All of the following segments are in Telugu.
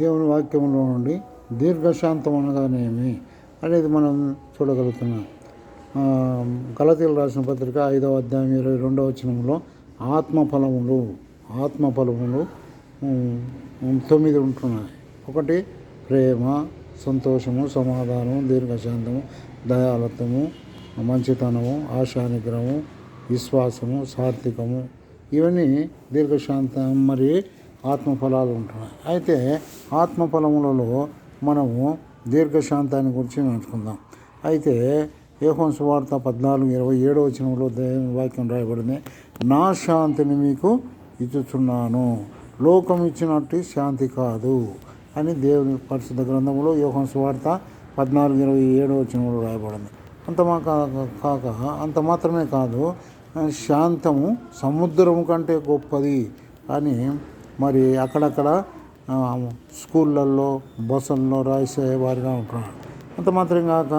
దేవుని వాక్యంలో నుండి దీర్ఘశాంతం అనగానేమి అనేది మనం చూడగలుగుతున్నాం. గలతీయులు రాసిన పత్రిక 5వ అధ్యాయం 22వ వచనంలో ఆత్మఫలములు 9 ఉంటున్నాయి. ఒకటి ప్రేమ, సంతోషము, సమాధానము, దీర్ఘశాంతము, దయాలత్వము, మంచితనము, ఆశానిగ్రహము, విశ్వాసము, సాత్వికము, ఇవన్నీ దీర్ఘశాంతం మరి ఆత్మఫలాలు ఉంటున్నాయి. అయితే ఆత్మఫలములలో మనము దీర్ఘశాంతాన్ని గురించి నేర్చుకుందాం. అయితే యోహాను సువార్త 14:27 వచనంలో దేవుని వాక్యం రాయబడింది, నా శాంతిని మీకు ఇచ్చుచున్నాను, లోకం ఇచ్చినట్టు శాంతి కాదు అని దేవుని పరిశుద్ధ గ్రంథంలో యోహాను సువార్త 14:27 వచనంలో రాయబడింది. అంత మాత్రమే కాదు, శాంతము సముద్రము కంటే గొప్పది అని మరి అక్కడక్కడ స్కూళ్ళల్లో బస్సుల్లో రాసేవారిగా ఉంటున్నారు. అంత మాత్రం కాక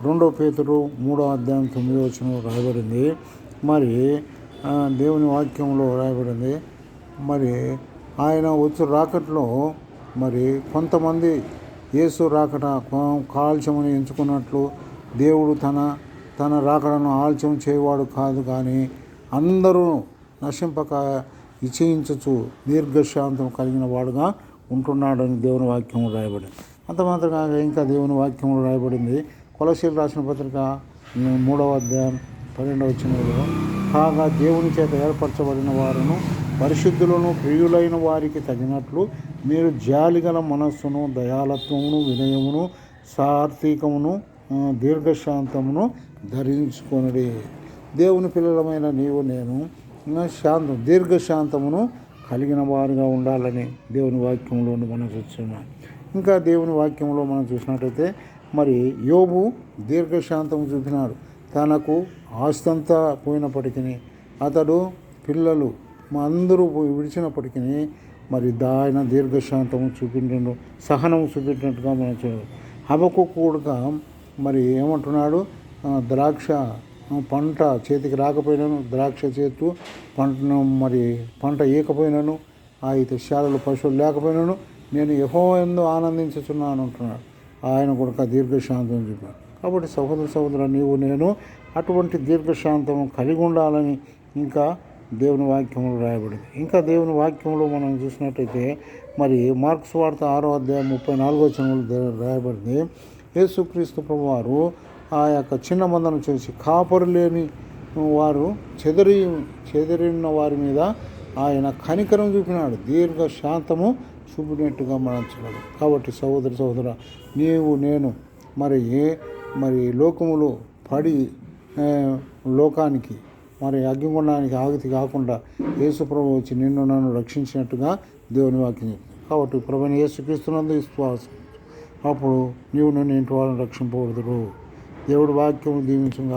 2 పేతురు 3వ అధ్యాయం 9వ వచనంలో రాయబడింది. మరి దేవుని వాక్యంలో రాయబడింది, మరి ఆయన వచ్చి రాకట్లో మరి కొంతమంది యేసు రాకట కాల్చమని ఎంచుకున్నట్లు దేవుడు తన రాకడను ఆలస్యం చేయవాడు కాదు, కానీ అందరూ నశింపక ఇచ్చేయించచ్చు దీర్ఘశాంతం కలిగిన వాడుగా ఉంటున్నాడని దేవుని వాక్యంలో రాయబడింది. అంత మాత్రమే ఇంకా దేవుని వాక్యంలో రాయబడింది కొలస్సీయులకు రాసిన పత్రిక 3వ అధ్యాయం 12వ వచనంలో, కాగా దేవుని చేత ఏర్పరచబడిన వారును పరిశుద్ధులను ప్రియులైన వారికి తగినట్లు మీరు జాలిగల మనస్సును, దయాలత్వమును, వినయమును, సాత్వికమును, దీర్ఘశాంతమును ధరించుకొనుడి. దేవుని పిల్లలమైన నీవు నేను దీర్ఘశాంతమును కలిగిన వారుగా ఉండాలని దేవుని వాక్యంలో మనం చూస్తున్నాం. ఇంకా దేవుని వాక్యంలో మనం చూసినట్టయితే మరి యోబు దీర్ఘశాంతం చూపినాడు. తనకు ఆస్తంతా పోయినప్పటికీ, అతడు పిల్లలు అందరూ విడిచినప్పటికీ మరి ఆయన దీర్ఘశాంతము చూపించు, సహనము చూపించినట్టుగా మనం చూడాలి. హబక్కూకు కూడా మరి ఏమంటున్నాడు, ద్రాక్ష పంట చేతికి రాకపోయినాను, ద్రాక్ష చేతు పంట ఏకపోయినాను, అయితే శాలలు పశువులు లేకపోయినాను, నేను యెహోవా యందు ఆనందించుచున్నాను అంటున్నాడు. ఆయన కూడా దీర్ఘశాంతం చెప్పాడు. కాబట్టి సహోదర నీవు నేను అటువంటి దీర్ఘశాంతం కలిగి ఉండాలని ఇంకా దేవుని వాక్యంలో రాయబడింది. ఇంకా దేవుని వాక్యంలో మనం చూసినట్టయితే మరి మార్కు సువార్త 6వ అధ్యాయం 34వ వచనంలో రాయబడింది, యేసుక్రీస్తు ప్రభువారు ఆ యొక్క చిన్న మందను చేసి కాపరు లేని వారు చెదిరిన వారి మీద ఆయన కనికరం చూపినాడు, దీర్ఘశాంతము చూపినట్టుగా మనం చూడాలి. కాబట్టి సహోదర నీవు నేను మరి లోకములో పడి లోకానికి మరి అగ్నిగుండానికి ఆగతి కాకుండా యేసు ప్రభు వచ్చి నిన్ను నన్ను రక్షించినట్టుగా దేవుని వాక్యం చెప్తుంది. కాబట్టి ప్రభువైన యేసుక్రీస్తునందు విశ్వాసం, అప్పుడు నీవు నన్ను ఇంటి వాళ్ళని రక్షింపబడుదురు. దేవుడి వాక్యం దీవించుగా.